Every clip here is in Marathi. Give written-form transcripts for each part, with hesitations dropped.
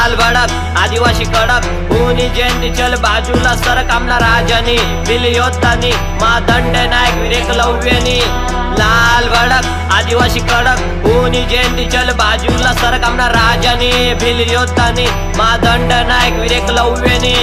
लाल भडक आदिवासी कडक कोणी जयंती चल बाजूला सरक आमना राजानी वीर योद्धानी मा दंड नायक वीर एकलव्यानी लाल भडक आदिवासी कडक कोणी जयंती चल बाजूला सरक आमना राजानी वीर योद्धानी मा दंड नायक वीर एकलव्यानी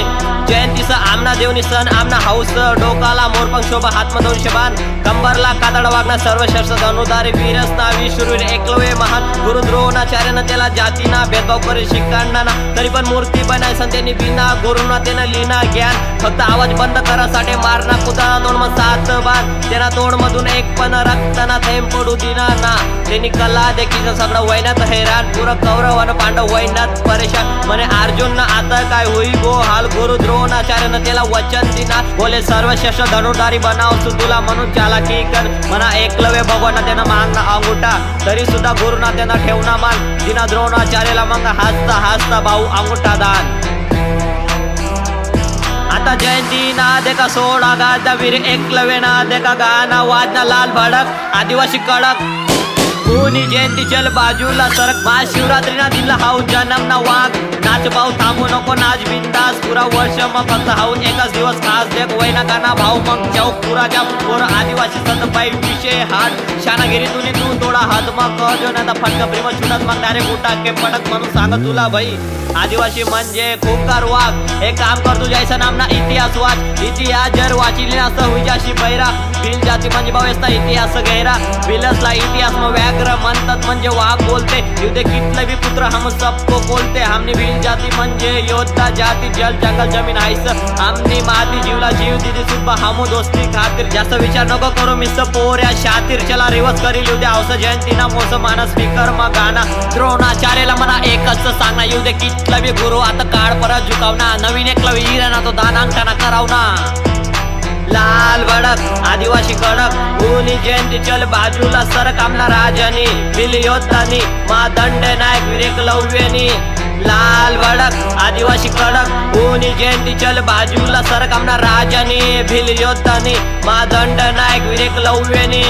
जयंतीचा आमना देवनी सण आमना हाऊस डोकाला मोरपंख शोभा हातमधून शबान कंबरला कातड वागना सर्व शस्त्र धनुधारी वीरस नावी शूरवीर एकलव्य महान गुरु द्रोणाचार्यानं त्याला जातीना भेदभाव करे शिकांना तरी पण मूर्ती बनाय संतेनी बिना गुरुना त्यानं लिना ज्ञान फक्त आवाज बंद करासाठी मारना कुदाना दोन मग सात बाण त्यांना तोंड मधून एक पण रक्तना थेंब पडू दिना ना त्यांनी कला देखील सगळं वैनात हैराण पुरं कौरव आणि पांडव वैनात परेशान म्हणे अर्जुन आता काय होई गो हाल गुरु द्रोणाचार्यानं त्याला वचन दिना बोले सर्व शस्त्र धनुधारी बनाव तुला म्हणून चालाकी कर म्हणा एकलव्य भगवान त्यानं मागना अंगुठा तरी सुद्धा गुरुना त्यानं ठेवना मान दिना द्रोणाचार्याला मग हसता हसता भाऊ अंगुठा दान आता जयंती ना देखा सोडा गादा वीर एकलव्य ना देखा गाना वाजना लाल भडक आदिवासी कडक कोणी जयंती चल बाजूला सरक महाशिवरात्री ना दिला हाऊ जन्म ना वाघ नाच भाऊ थांबू नको नाच बिंदास पुरा वर्ष मग फक्त हाऊ एकाच दिवस खास देख वैना गाना भाऊ मग चौक पुरा जा पोर आदिवासी सत पाई विषय हाट शानागिरी तुनी तू थोडा हात मग जो ना फटका प्रेम छुटत मग डायरेक्ट उठा के पटक म्हणून सांग तुला भाई आदिवासी म्हणजे खूपकार वाघ एक काम कर तू जैसा नामना इतिहास वाच इतिहास जर वाचिले असं हुजाशी बैरा बिल जाती म्हणजे भाऊ इतिहास गैरा बिलसला इतिहास मग व्याघ्र म्हणतात म्हणजे वाघ बोलते युद्धे कितले भी पुत्र हम सबको बोलते हमने बिल जाती म्हणजे योद्धा जाती जल जंगल जमीन हायस हमने माती जीवला जीव दिदी सुद्धा हम दोस्ती खातीर जास्त विचार नको करू मिस पोऱ्या शातीर चला रिवर्स करील उद्या औस जयंती ना मोस मानस स्पीकर मग गाना द्रोणाचार्याला म्हणा एकच सांगना युद्धे कितले भी गुरु आता काळ परत झुकावना नवीन एकलव्य ना तो दानांकना करावना लाल भडक आदिवासी कडक कोणी जयंती चल बाजूला सरक आमना राजानी वीर योद्धानी मा दंड नायक वीर एकलव्यानी लाल भडक आदिवासी कडक कोणी जयंती चल बाजूला सरक आमना राजानी वीर योद्धानी मा दंड नायक वीर एकलव्यानी